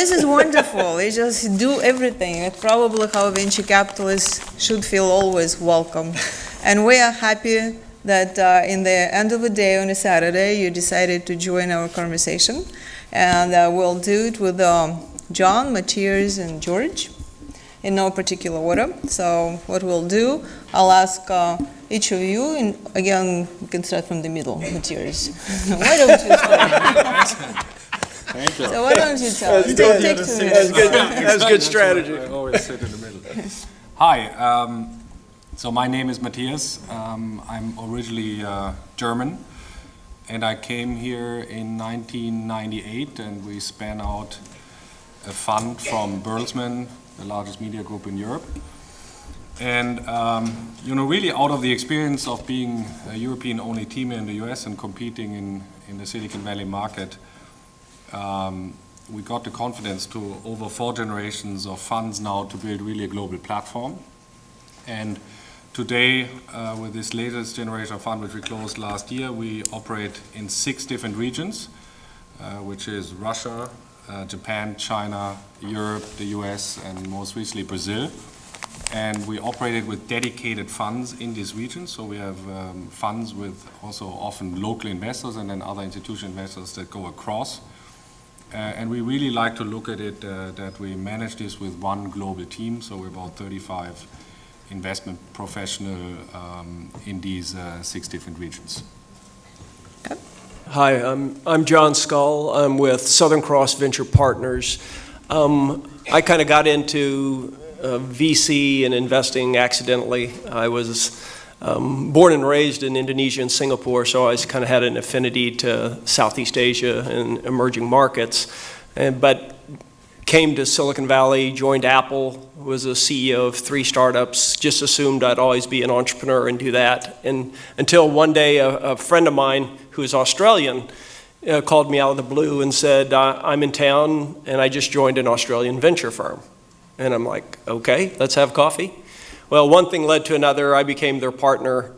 this is wonderful. They just do everything. It's probably how venture capitalists should feel always welcome. And we are happy that in the end of the day on a Saturday, you decided to join our conversation. And we'll do it with John, Matthias, and George in no particular order. So what we'll do, I'll ask each of you, and again, we can start from the middle, Matthias. Why don't you start? Thank you. So why don't you tell us? Take 2 minutes. That's good strategy. I always sit in the middle. Hi, so my name is Matthias. I'm originally German, and I came here in 1998, and we span out a fund from Bertelsmann, the largest media group in Europe. And really out of the experience of being a European-only team in the US and competing in the Silicon Valley market, we got the confidence to, over 4 generations of funds now, to build really a global platform. And today, with this latest generation of fund, which we closed last year, we operate in 6 different regions, which is Russia, Japan, China, Europe, the US, and most recently Brazil. And we operated with dedicated funds in these regions. So we have funds with also often local investors and then other institutional investors that go across. And we really like to look at it that we manage this with one global team. So we're about 35 investment professionals in these 6 different regions. Hi, I'm John Scull. I'm with Southern Cross Venture Partners. I kind of got into VC and investing accidentally. I was born and raised in Indonesia and Singapore, so I always kind of had an affinity to Southeast Asia and emerging markets. But came to Silicon Valley, joined Apple, was a CEO of 3 startups, just assumed I'd always be an entrepreneur and do that. And until one day a friend of mine who's Australian called me out of the blue and said, I'm in town and I just joined an Australian venture firm. And I'm like, okay, let's have coffee. Well, one thing led to another. I became their partner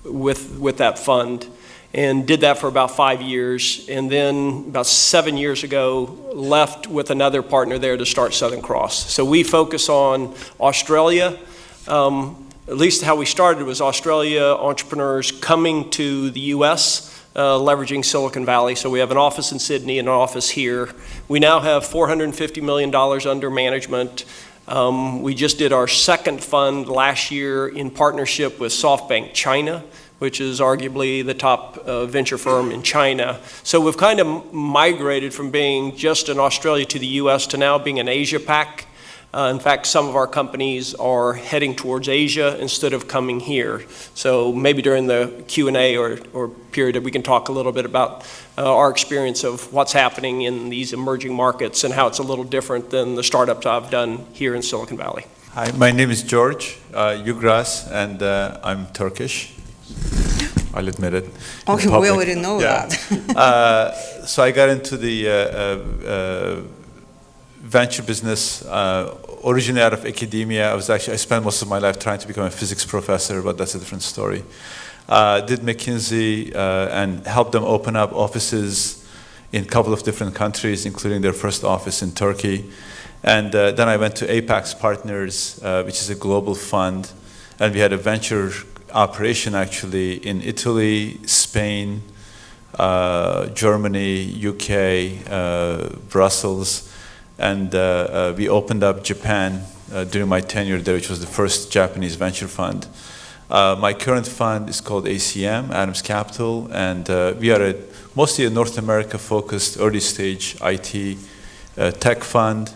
with that fund and did that for about 5 years. And then about 7 years ago, left with another partner there to start Southern Cross. So we focus on Australia. At least how we started was Australia entrepreneurs coming to the US, leveraging Silicon Valley. So we have an office in Sydney and an office here. We now have $450 million under management. We just did our 2nd fund last year in partnership with SoftBank China, which is arguably the top venture firm in China. So we've kind of migrated from being just in Australia to the US to now being an Asia Pac. In fact, some of our companies are heading towards Asia instead of coming here. So maybe during the Q&A or period, we can talk a little bit about our experience of what's happening in these emerging markets and how it's a little different than the startups I've done here in Silicon Valley. Hi, my name is George Yugras, and I'm Turkish. I'll admit it. Okay, we already know that. So I got into the venture business originally out of academia. I spent most of my life trying to become a physics professor, but that's a different story. Did McKinsey and helped them open up offices in a couple of different countries, including their first office in Turkey. And then I went to Apax Partners, which is a global fund, and we had a venture operation actually in Italy, Spain, Germany, UK, Brussels, and we opened up Japan during my tenure there, which was the first Japanese venture fund. My current fund is called ACM, Adams Capital, and we are mostly a North America-focused early-stage IT tech fund.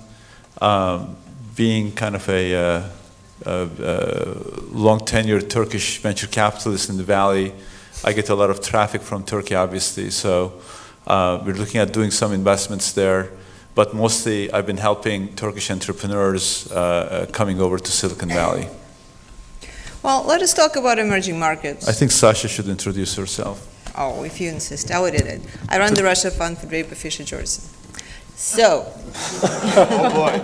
Being kind of a long-tenured Turkish venture capitalist in the Valley, I get a lot of traffic from Turkey, obviously, so we're looking at doing some investments there. But mostly, I've been helping Turkish entrepreneurs coming over to Silicon Valley. Well, let us talk about emerging markets. I think Sasha should introduce herself. Oh, if you insist, I did it. I run the Russia Fund for Draper Fisher Johnson. So, Oh boy.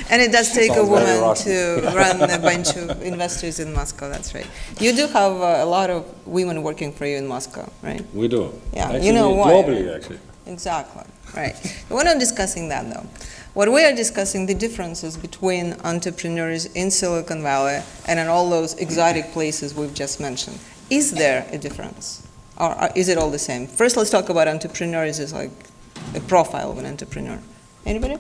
and it does take a woman to run a bunch of investors in Moscow, that's right. You do have a lot of women working for you in Moscow, right? We do. Yeah, actually, you know why? Globally, actually. Exactly, right. We're not discussing that, though. What we are discussing, the differences between entrepreneurs in Silicon Valley and in all those exotic places we've just mentioned. Is there a difference? Or is it all the same? First, let's talk about entrepreneurs as like a profile of an entrepreneur. Anybody?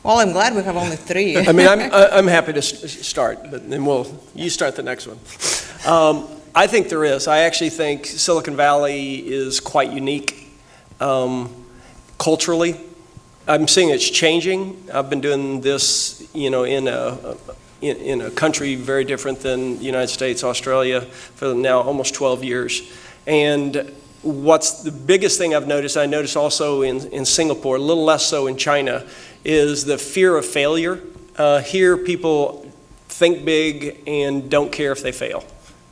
Well, I'm glad we have only 3. I mean, I'm happy to start, but then you start the next one. I think there is. I actually think Silicon Valley is quite unique culturally. I'm seeing it's changing. I've been doing this, in a country very different than the United States, Australia, for now almost 12 years. And what's the biggest thing I've noticed, I noticed also in Singapore, a little less so in China, is the fear of failure. Here people think big and don't care if they fail.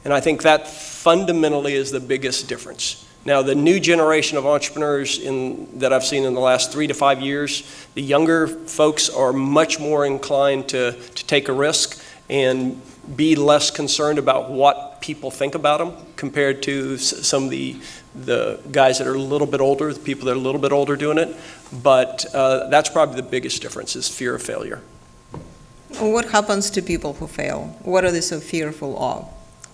And I think that fundamentally is the biggest difference. Now, the new generation of entrepreneurs that I've seen in the last 3 to 5 years, the younger folks are much more inclined to take a risk and be less concerned about what people think about them compared to some of the guys that are a little bit older, the people that are a little bit older doing it. But that's probably the biggest difference, is fear of failure. What happens to people who fail? What are they so fearful of?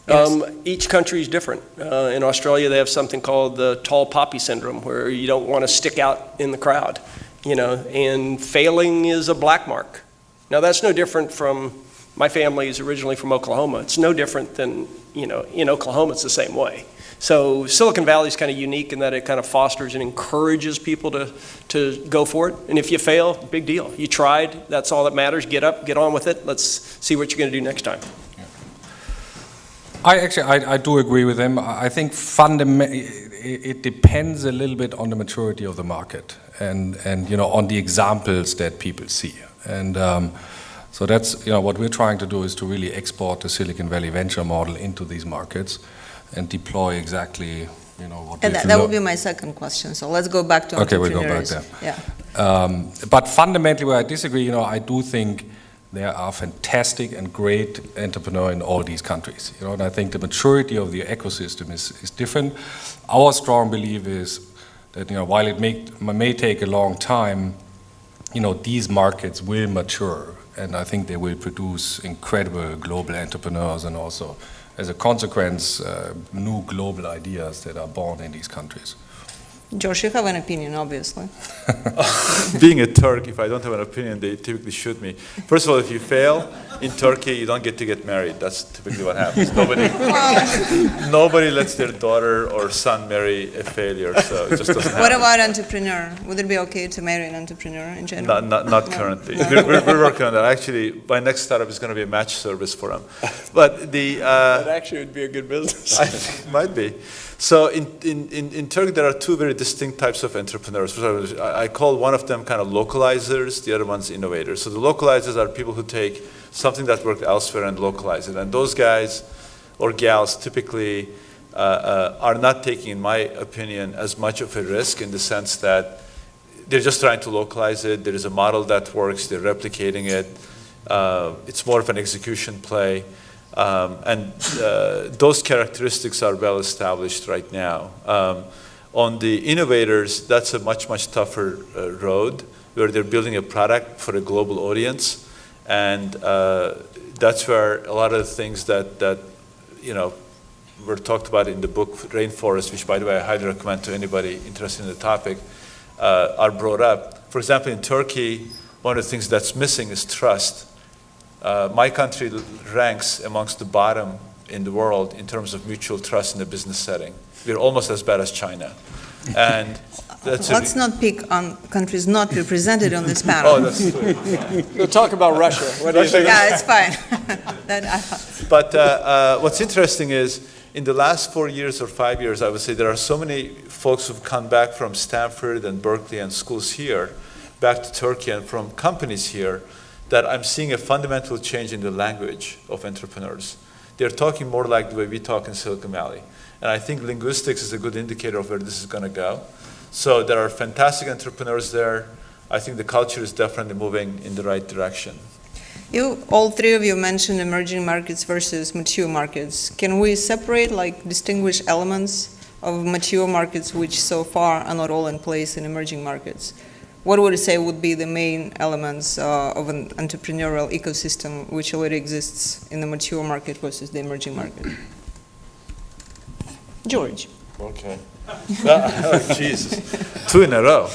Yes. Each country is different. In Australia, they have something called the tall poppy syndrome, where you don't want to stick out in the crowd, and failing is a black mark. Now, that's no different from, my family is originally from Oklahoma. It's no different than, in Oklahoma, it's the same way. So Silicon Valley is kind of unique in that it kind of fosters and encourages people to go for it. And if you fail, big deal. You tried, that's all that matters. Get up, get on with it. Let's see what you're going to do next time. I do agree with him. I think fundamentally it depends a little bit on the maturity of the market and on the examples that people see. And so that's what we're trying to do, is to really export the Silicon Valley venture model into these markets and deploy exactly what. And that would be my second question. So let's go back to entrepreneurs. Okay, we'll go back there. Yeah. But fundamentally, where I disagree, I do think there are fantastic and great entrepreneurs in all these countries. And I think the maturity of the ecosystem is different. Our strong belief is that while it may take a long time, these markets will mature, and I think they will produce incredible global entrepreneurs, and also, as a consequence, new global ideas that are born in these countries. Josh, you have an opinion, obviously. Being a Turk, if I don't have an opinion, they typically shoot me. First of all, if you fail in Turkey, you don't get to get married. That's typically what happens. Nobody lets their daughter or son marry a failure, so it just doesn't happen. What about entrepreneur? Would it be okay to marry an entrepreneur in general? Not currently. We're working on that. Actually, my next startup is going to be a match service for them. But that actually would be a good business. I think it might be. So in Turkey, there are 2 very distinct types of entrepreneurs. I call one of them kind of localizers, the other one's innovators. So the localizers are people who take something that worked elsewhere and localize it. And those guys or gals typically are not taking, in my opinion, as much of a risk, in the sense that they're just trying to localize it. There is a model that works, they're replicating it. It's more of an execution play. And those characteristics are well established right now. On the innovators, that's a much tougher road, where they're building a product for a global audience. And that's where a lot of the things that were talked about in the book Rainforest, which, by the way, I highly recommend to anybody interested in the topic, are brought up. For example, in Turkey, one of the things that's missing is trust. My country ranks amongst the bottom in the world in terms of mutual trust in the business setting. We're almost as bad as China. And let's not pick on countries not represented on this panel. Oh, that's true. We'll talk about Russia. What do you think? Yeah, it's fine. But what's interesting is, in the last 4 years or 5 years, I would say there are so many folks who've come back from Stanford and Berkeley and schools here, back to Turkey, and from companies here, that I'm seeing a fundamental change in the language of entrepreneurs. They're talking more like the way we talk in Silicon Valley. And I think linguistics is a good indicator of where this is going to go. So there are fantastic entrepreneurs there. I think the culture is definitely moving in the right direction. All 3 of you mentioned emerging markets versus mature markets. Can we separate, distinguish elements of mature markets, which so far are not all in place in emerging markets. What would you say would be the main elements of an entrepreneurial ecosystem which already exists in the mature market versus the emerging market? George. Okay. Oh, Jesus. 2 in a row.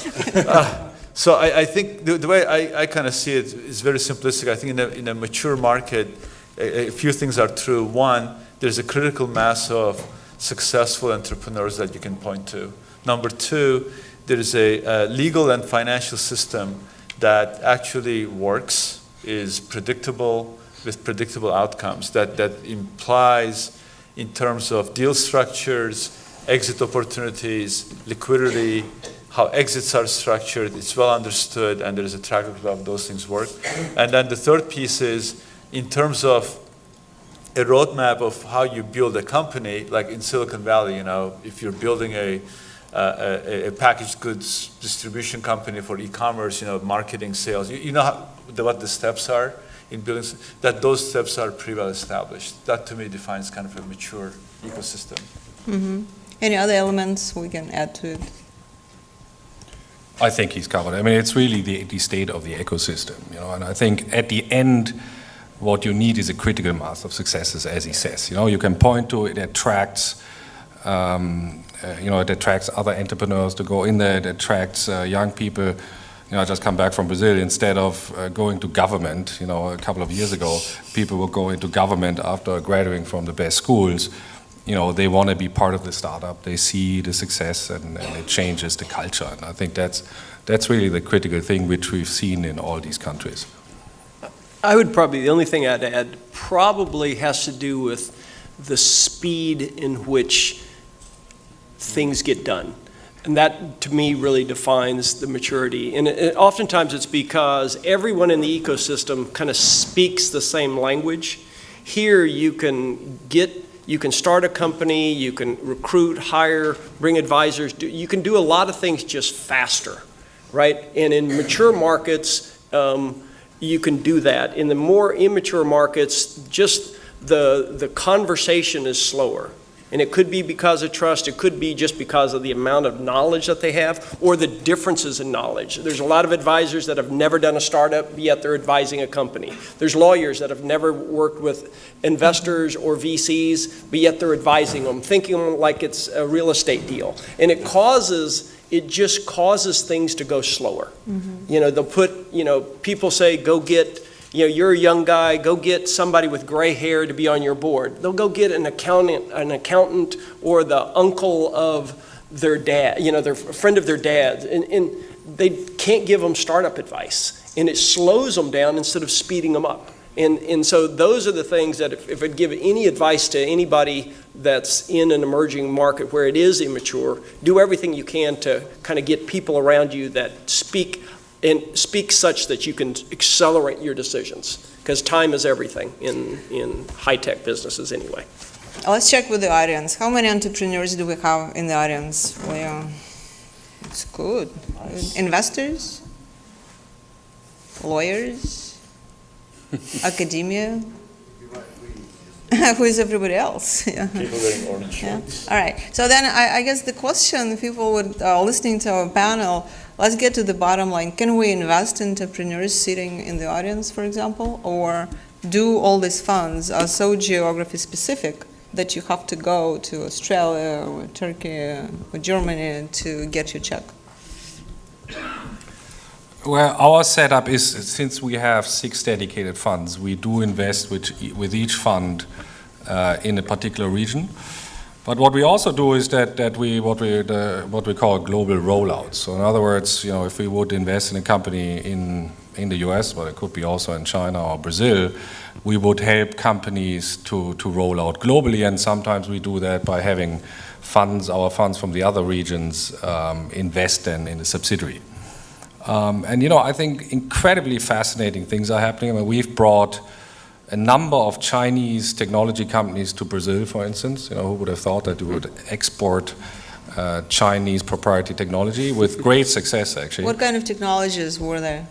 So I think the way I kind of see it is very simplistic. I think in a mature market, a few things are true. One, there's a critical mass of successful entrepreneurs that you can point to. Number two, there is a legal and financial system that actually works, is predictable, with predictable outcomes, that implies in terms of deal structures, exit opportunities, liquidity, how exits are structured, it's well understood, and there is a track record of those things work. And then the third piece is, in terms of a roadmap of how you build a company, like in Silicon Valley, if you're building a packaged goods distribution company for e-commerce, marketing, sales, you know what the steps are in building, that those steps are pretty well established. That to me defines kind of a mature ecosystem. Mm-hmm. Any other elements we can add to it? I think he's covered. I mean, it's really the state of the ecosystem, and I think at the end, what you need is a critical mass of successes, as he says. You can point to it, attracts, it attracts other entrepreneurs to go in there, it attracts young people. I just come back from Brazil. Instead of going to government, a couple of years ago, people would go into government after graduating from the best schools. They want to be part of the startup. They see the success, and it changes the culture. And I think that's really the critical thing which we've seen in all these countries. I would probably, the only thing I'd add probably has to do with the speed in which things get done. And that, to me, really defines the maturity. And oftentimes it's because everyone in the ecosystem kind of speaks the same language. Here you can start a company, you can recruit, hire, bring advisors. You can do a lot of things just faster, right? And in mature markets, you can do that. In the more immature markets, just the conversation is slower. And it could be because of trust, it could be just because of the amount of knowledge that they have, or the differences in knowledge. There's a lot of advisors that have never done a startup, yet they're advising a company. There's lawyers that have never worked with investors or VCs, but yet they're advising them, thinking like it's a real estate deal. And it just causes things to go slower. Mm-hmm. They'll put, people say, go get, you're a young guy, go get somebody with gray hair to be on your board. They'll go get an accountant or the uncle of their dad, their friend of their dad, and they can't give them startup advice. And it slows them down instead of speeding them up. And so those are the things that if I'd give any advice to anybody that's in an emerging market where it is immature, do everything you can to kind of get people around you that speak such that you can accelerate your decisions, because time is everything in high-tech businesses anyway. Let's check with the audience. How many entrepreneurs do we have in the audience? It's good. Nice. Investors? Lawyers? Academia? Who is everybody else? Yeah. People wearing orange shirts. All right. So then I guess the question, people listening to our panel, let's get to the bottom line. Can we invest in entrepreneurs sitting in the audience, for example? Or do all these funds are so geography specific that you have to go to Australia or Turkey or Germany to get your check? Well, our setup is, since we have 6 dedicated funds, we do invest with each fund in a particular region. But what we also do is that we what we call global rollouts. So in other words, if we would invest in a company in the US, but it could be also in China or Brazil, we would help companies to roll out globally, and sometimes we do that by having our funds from the other regions invest in the subsidiary. I think incredibly fascinating things are happening. I mean, we've brought a number of Chinese technology companies to Brazil, for instance. Who would have thought that we would export Chinese proprietary technology with great success, actually. What kind of technologies were there?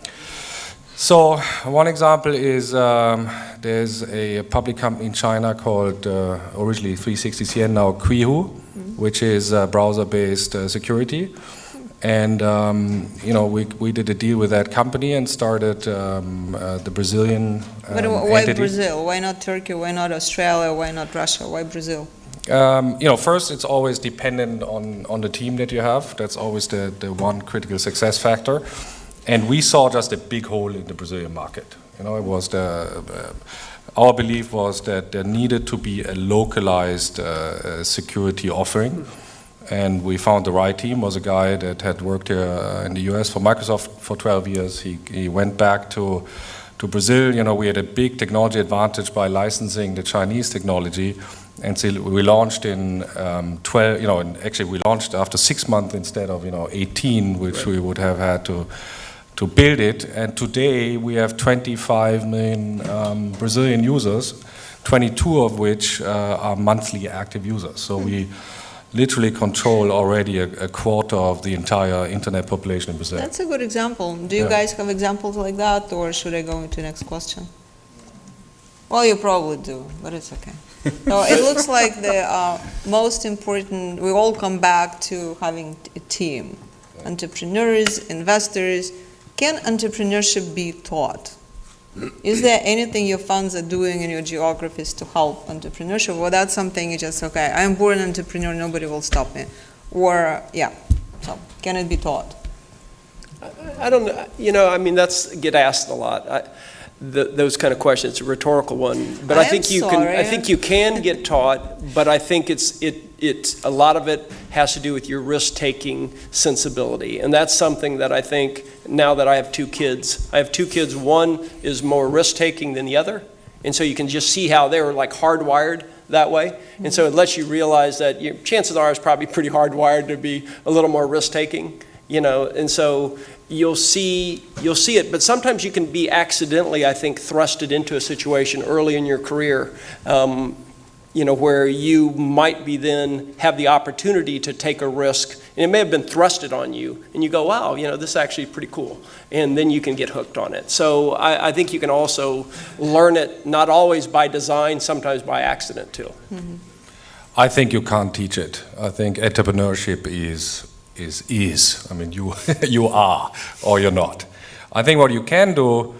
So one example is there's a public company in China called originally 360CN, now Qihu. which is browser-based security. And we did a deal with that company and started the Brazilian But why entity. Brazil? Why not Turkey? Why not Australia? Why not Russia? Why Brazil? First, it's always dependent on the team that you have. That's always the one critical success factor. And we saw just a big hole in the Brazilian market. It was our belief was that there needed to be a localized security offering. And we found the right team. Was a guy that had worked here in the US for Microsoft for 12 years. He went back to Brazil. We had a big technology advantage by licensing the Chinese technology. And so we launched in 12, and actually we launched after 6 months instead of 18, which we would have had to build it. And today we have 25 million Brazilian users, 22 of which are monthly active users. So we literally control already a quarter of the entire internet population in Brazil. That's a good example. Do you guys have examples like that, or should I go into the next question? Well, you probably do, but it's okay. So it looks like the most important, we all come back to having a team. Entrepreneurs, investors. Can entrepreneurship be taught? Is there anything your funds are doing in your geographies to help entrepreneurship? Or that's something you just, okay, I'm born an entrepreneur, nobody will stop me. Or, so can it be taught? I don't know. That's get asked a lot. Those kind of questions. It's a rhetorical one, but I think you can. I think you can get taught, but I think it's a lot of it has to do with your risk-taking sensibility, and that's something that I think now that I have two kids. One is more risk-taking than the other, and so you can just see how they're like hardwired that way, and so it lets you realize that chances are it's probably pretty hardwired to be a little more risk-taking. And so you'll see it, but sometimes you can be accidentally, I think, thrusted into a situation early in your career, where you might be then have the opportunity to take a risk, and it may have been thrusted on you, and you go, wow, this is actually pretty cool, and then you can get hooked on it. So I think you can also learn it, not always by design, sometimes by accident too. Mm-hmm. I think you can't teach it. I think entrepreneurship is. I mean, you are or you're not. I think what you can do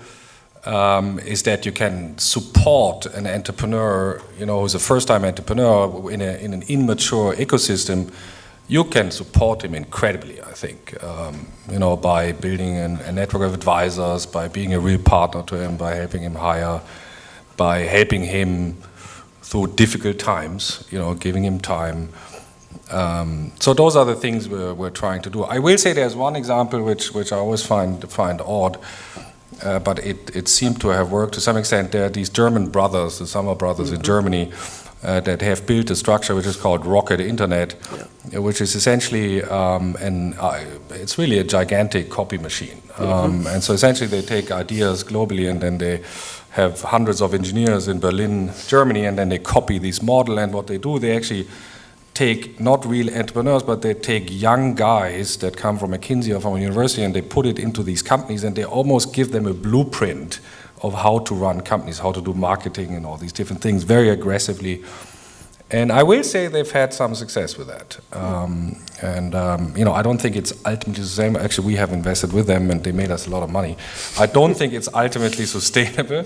is that you can support an entrepreneur, who's a first-time entrepreneur in an immature ecosystem. You can support him incredibly, I think, by building a network of advisors, by being a real partner to him, by helping him hire, by helping him through difficult times, giving him time. So those are the things we're trying to do. I will say there's one example which I always find odd, but it seemed to have worked to some extent. There are these German brothers, the Sommer brothers in Germany, that have built a structure which is called Rocket Internet, which is essentially it's really a gigantic copy machine. And so essentially they take ideas globally and then they have hundreds of engineers in Berlin, Germany, and then they copy this model. And what they do, they actually take not real entrepreneurs, but they take young guys that come from McKinsey or from a university and they put it into these companies and they almost give them a blueprint of how to run companies, how to do marketing and all these different things very aggressively. And I will say they've had some success with that. I don't think it's ultimately the same. Actually, we have invested with them and they made us a lot of money. I don't think it's ultimately sustainable,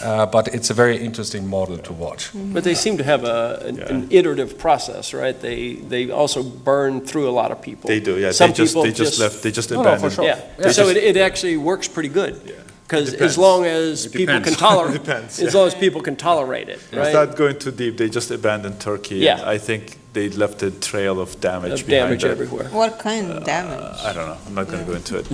but it's a very interesting model to watch. But they seem to have an iterative process, right? They also burn through a lot of people. They do, yeah. Some they people just left. They just No, abandoned. for sure. Yeah. So it actually works pretty good. Yeah. Because Depends. as long as people can tolerate, Depends, as long as people can tolerate it, right? Without going too deep, they just abandoned Turkey. Yeah. And I think they left a trail of damage Of behind damage them. everywhere. What kind of damage? I don't know. I'm not going to go into it.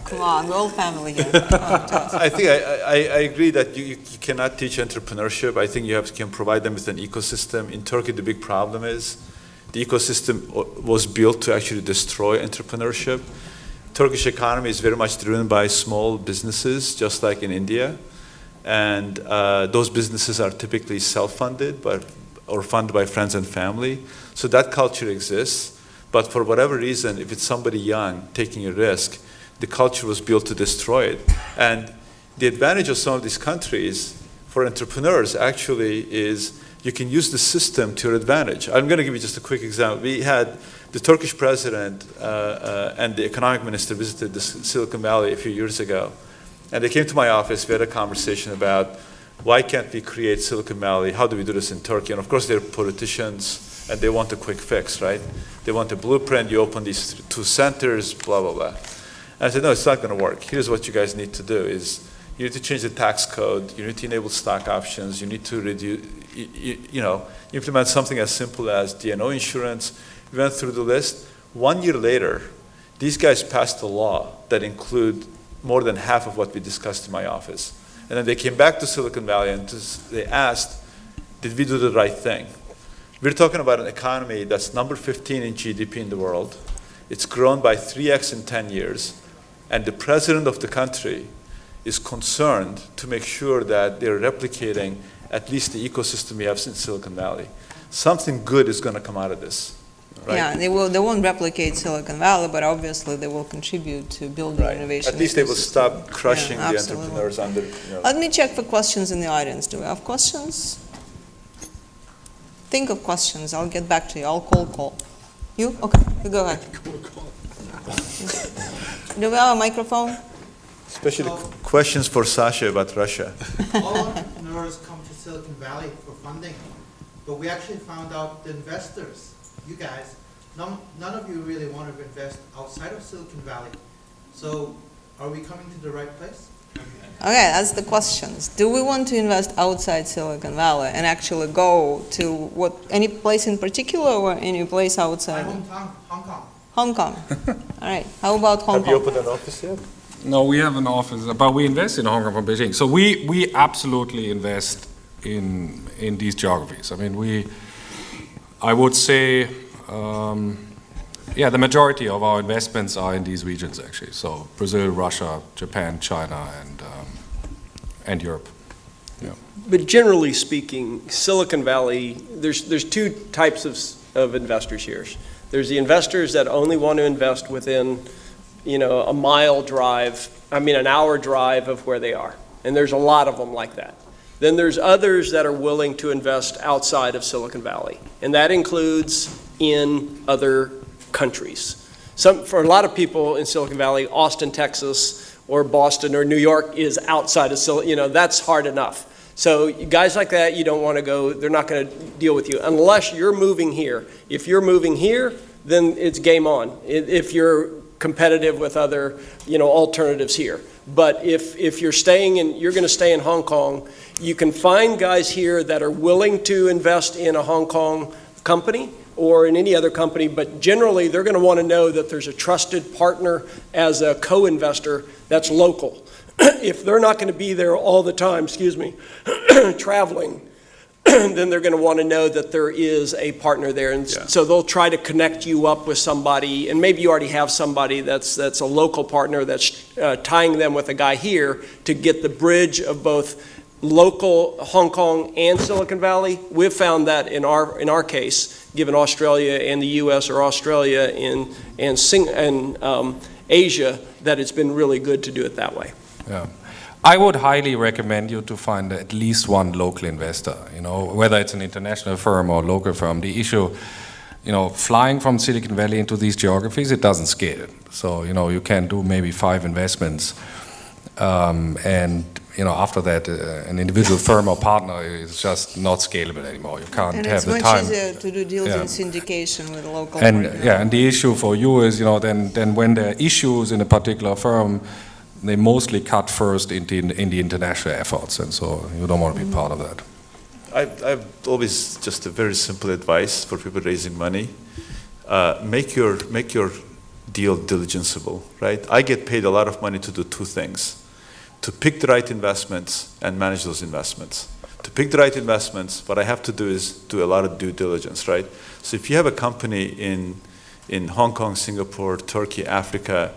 Come on, we're all family here. I think I agree that you cannot teach entrepreneurship. I think you can provide them with an ecosystem. In Turkey, the big problem is the ecosystem was built to actually destroy entrepreneurship. Turkish economy is very much driven by small businesses, just like in India. And those businesses are typically self-funded or funded by friends and family. So that culture exists. But for whatever reason, if it's somebody young taking a risk, the culture was built to destroy it. And the advantage of some of these countries for entrepreneurs actually is you can use the system to your advantage. I'm going to give you just a quick example. We had the Turkish president and the economic minister visited the Silicon Valley a few years ago. And they came to my office. We had a conversation about why can't we create Silicon Valley? How do we do this in Turkey? And of course, they're politicians, and they want a quick fix, right? They want a blueprint. You open these 2 centers, blah, blah, blah. And I said, no, it's not going to work. Here's what you guys need to do is you need to change the tax code. You need to enable stock options. You need to reduce, implement something as simple as D&O insurance. We went through the list. 1 year later, these guys passed a law that include more than half of what we discussed in my office. And then they came back to Silicon Valley and they asked, did we do the right thing? We're talking about an economy that's number 15 in GDP in the world. It's grown by 3x in 10 years. And the president of the country is concerned to make sure that they're replicating at least the ecosystem we have in Silicon Valley. Something good is going to come out of this. Right? Yeah, they won't replicate Silicon Valley, but obviously they will contribute to building Right. innovation. At least they will ecosystem. stop crushing Yeah, the absolutely. entrepreneurs under. Let me check for questions in the audience. Do we have questions? Think of questions. I'll get back to you. I'll call. You? Okay, you go ahead. Do we have a microphone? Especially questions for Sasha about Russia. All entrepreneurs come to Silicon Valley for funding, but we actually found out the investors, you guys, none of you really want to invest outside of Silicon Valley. So are we coming to the right place? Okay, that's the questions. Do we want to invest outside Silicon Valley and actually go to any place in particular or any place My outside? hometown, Hong Kong. Hong Kong. All right. How about Hong Have you Kong? opened an office yet? No, we have an office, but we invest in Hong Kong from Beijing. So we absolutely invest in these geographies. I mean, I would say, the majority of our investments are in these regions actually. So Brazil, Russia, Japan, China, and Europe. Yeah. But generally speaking, Silicon Valley, there's 2 types of investors here. There's the investors that only want to invest within, an hour drive of where they are. And there's a lot of them like that. Then there's others that are willing to invest outside of Silicon Valley. And that includes in other countries. For a lot of people in Silicon Valley, Austin, Texas, or Boston or New York is outside of Silicon, that's hard enough. So guys like that, you don't want to go, they're not going to deal with you unless you're moving here. If you're moving here, then it's game on. If you're competitive with other, alternatives here. But if you're you're going to stay in Hong Kong, you can find guys here that are willing to invest in a Hong Kong company or in any other company, but generally they're going to want to know that there's a trusted partner as a co-investor that's local. If they're not going to be there all the time, traveling, then they're going to want to know that there is a partner there. And so they'll try to connect you up with somebody, and maybe you already have somebody that's a local partner that's tying them with a guy here to get the bridge of both local Hong Kong and Silicon Valley. We've found that in our case, given Australia and the U.S. or Australia and Asia, that it's been really good to do it that way. Yeah. I would highly recommend you to find at least one local investor, whether it's an international firm or local firm. The issue, flying from Silicon Valley into these geographies, it doesn't scale. So, you can do maybe 5 investments, and after that, an individual firm or partner is just not scalable anymore. You can't have the time. And it's much easier to do deals in syndication with a local and partner. and the issue for you is, then when there are issues in a particular firm, they mostly cut first in the international efforts, and so you don't want to be part of that. I've always just a very simple advice for people raising money: make your deal diligenceable. Right? I get paid a lot of money to do 2 things: to pick the right investments and manage those investments. To pick the right investments, what I have to do is do a lot of due diligence. Right? So if you have a company in Hong Kong, Singapore, Turkey, Africa,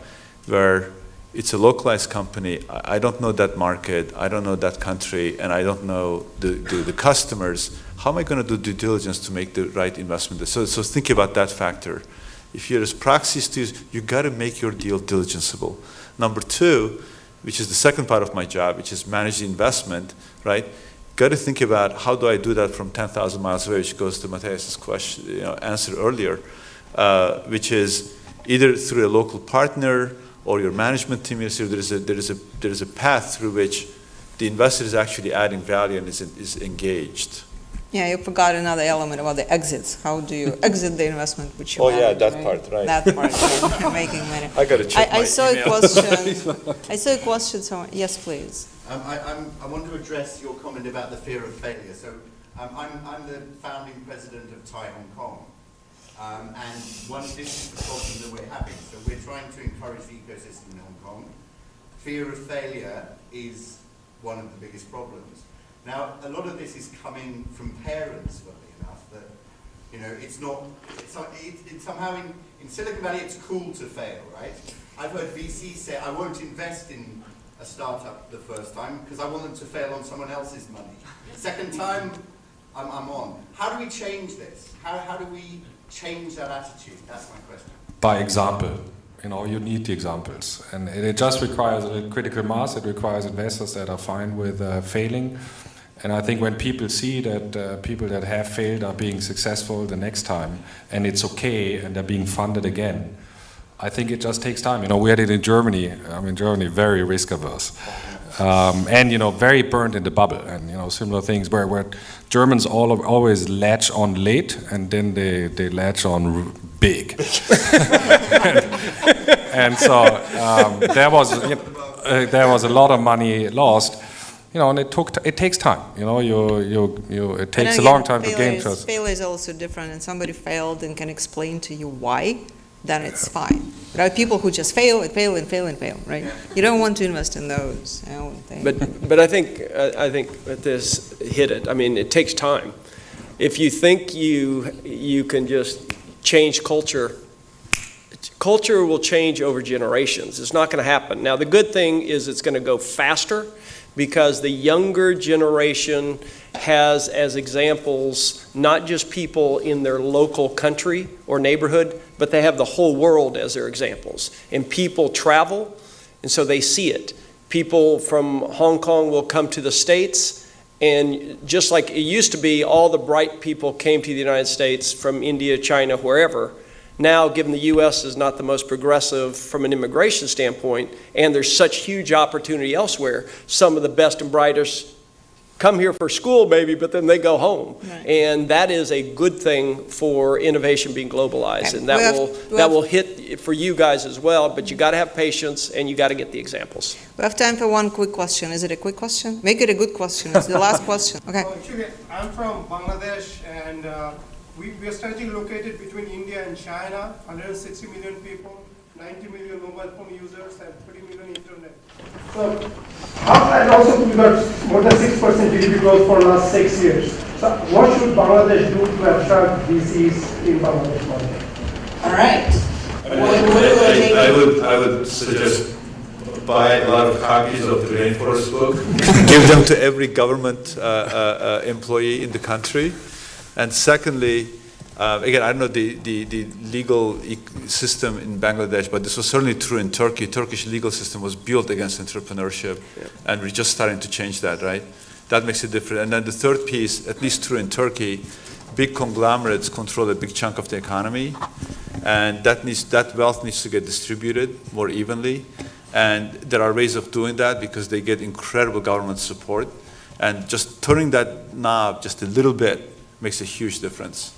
where it's a localized company, I don't know that market, I don't know that country, and I don't know the customers, how am I going to do due diligence to make the right investment? So think about that factor. If there's proxies to you got to make your deal diligenceable. Number 2, which is the second part of my job, which is manage the investment, right? got to think about how do I do that from 10,000 miles away, which goes to Matthias's question, answer earlier, which is either through a local partner or your management team. So there is a path through which the investor is actually adding value and is engaged. Yeah, you forgot another element about the exits. How do you exit the investment which you Oh, yeah, manage, that right? part, right. That part, yeah, making money. I got to check my I saw email. a question. I saw a question. Yes, please. I want to address your comment about the fear of failure. So I'm the founding president of TiE Hong Kong. And this is the problem that we're having. So we're trying to encourage the ecosystem in Hong Kong. Fear of failure is one of the biggest problems. Now, a lot of this is coming from parents, funnily enough, that, it's somehow in Silicon Valley, it's cool to fail, right? I've heard VCs say, I won't invest in a startup the first time because I want them to fail on someone else's money. Second time, I'm on. How do we change this? How do we change that attitude? That's my question. By example. You need the examples. And it just requires a critical mass. It requires investors that are fine with failing. And I think when people see that people that have failed are being successful the next time, and it's okay, and they're being funded again, I think it just takes time. We had it in Germany. Germany, very risk averse. And, very burned in the bubble. And, similar things where Germans always latch on late, and then they latch on big. and so there was a lot of money lost. And it takes time. It takes a long time to gain trust. Failure is also different, and somebody failed and can explain to you why, then it's fine. There are people who just fail, right? You don't want to invest in those. But I think that this hit it. It takes time. If you think you can just change culture will change over generations. It's not going to happen. Now, the good thing is it's going to go faster, because the younger generation has as examples not just people in their local country or neighborhood, but they have the whole world as their examples. And people travel, and so they see it. People from Hong Kong will come to the States, and just like it used to be, all the bright people came to the United States from India, China, wherever. Now, given the U.S. is not the most progressive from an immigration standpoint, and there's such huge opportunity elsewhere, some of the best and brightest come here for school maybe, but then they go home. Right. And that is a good thing for innovation being globalized. Okay. And that will hit for you guys as well, but you got to have patience and you got to get the examples. We have time for one quick question. Is it a quick question? Make it a good question. It's the last question. Okay. Well, actually, I'm from Bangladesh, and we are strategically located between India and China, 160 million people, 90 million mobile phone users, and 30 million internet. So, and also we got more than 6% GDP growth for the last 6 years. So what should Bangladesh do to attract VCs in Bangladesh market? All right. I would suggest buy a lot of copies of the Rainforest book, give them to every government employee in the country. And secondly, again, I don't know the legal system in Bangladesh, but this was certainly true in Turkey. Turkish legal system was built against entrepreneurship, and we're just starting to change that, right? That makes it different. And then the third piece, at least true in Turkey, big conglomerates control a big chunk of the economy, and that wealth needs to get distributed more evenly. And there are ways of doing that because they get incredible government support, and just turning that knob just a little bit makes a huge difference.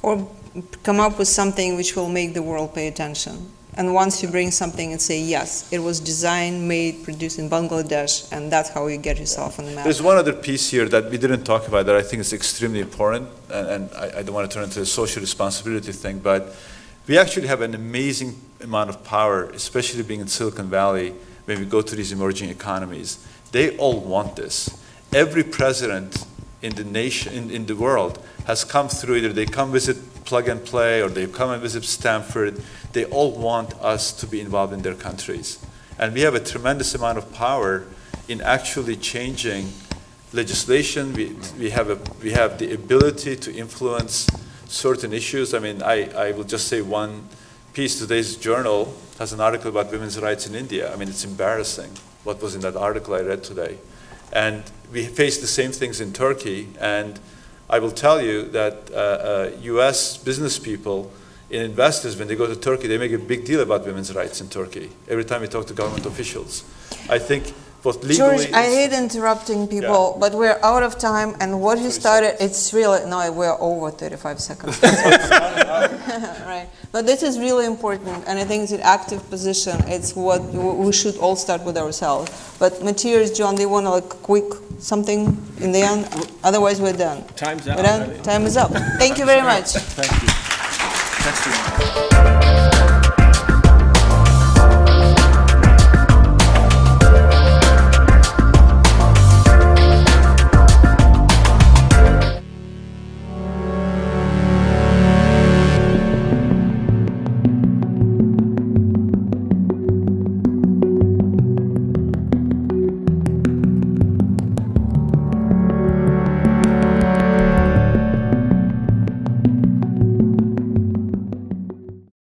Or come up with something which will make the world pay attention. And once you bring something and say, yes, it was designed, made, produced in Bangladesh, and that's how you get yourself on the map. There's one other piece here that we didn't talk about that I think is extremely important, and I don't want to turn into a social responsibility thing, but we actually have an amazing amount of power, especially being in Silicon Valley, when we go to these emerging economies. They all want this. Every president in the nation, in the world, has come through. Either they come visit Plug and Play or they come and visit Stanford. They all want us to be involved in their countries. And we have a tremendous amount of power in actually changing legislation. We have the ability to influence certain issues. I mean, I will just say one piece. Today's journal has an article about women's rights in India. I mean, it's embarrassing what was in that article I read today. And we face the same things in Turkey. And I will tell you that US business people and investors, when they go to Turkey, they make a big deal about women's rights in Turkey. Every time we talk to government officials. I think both legally... George, I hate interrupting people, but we're out of time, and what you started, it's really, no, we're over 35 seconds. Right. But this is really important, and I think it's an active position. It's what we should all start with ourselves. But Matthias, John, do you want to like quick something in the end? Otherwise, we're done. Time's up. We're done? Time is up. Thank you very much. Thank you.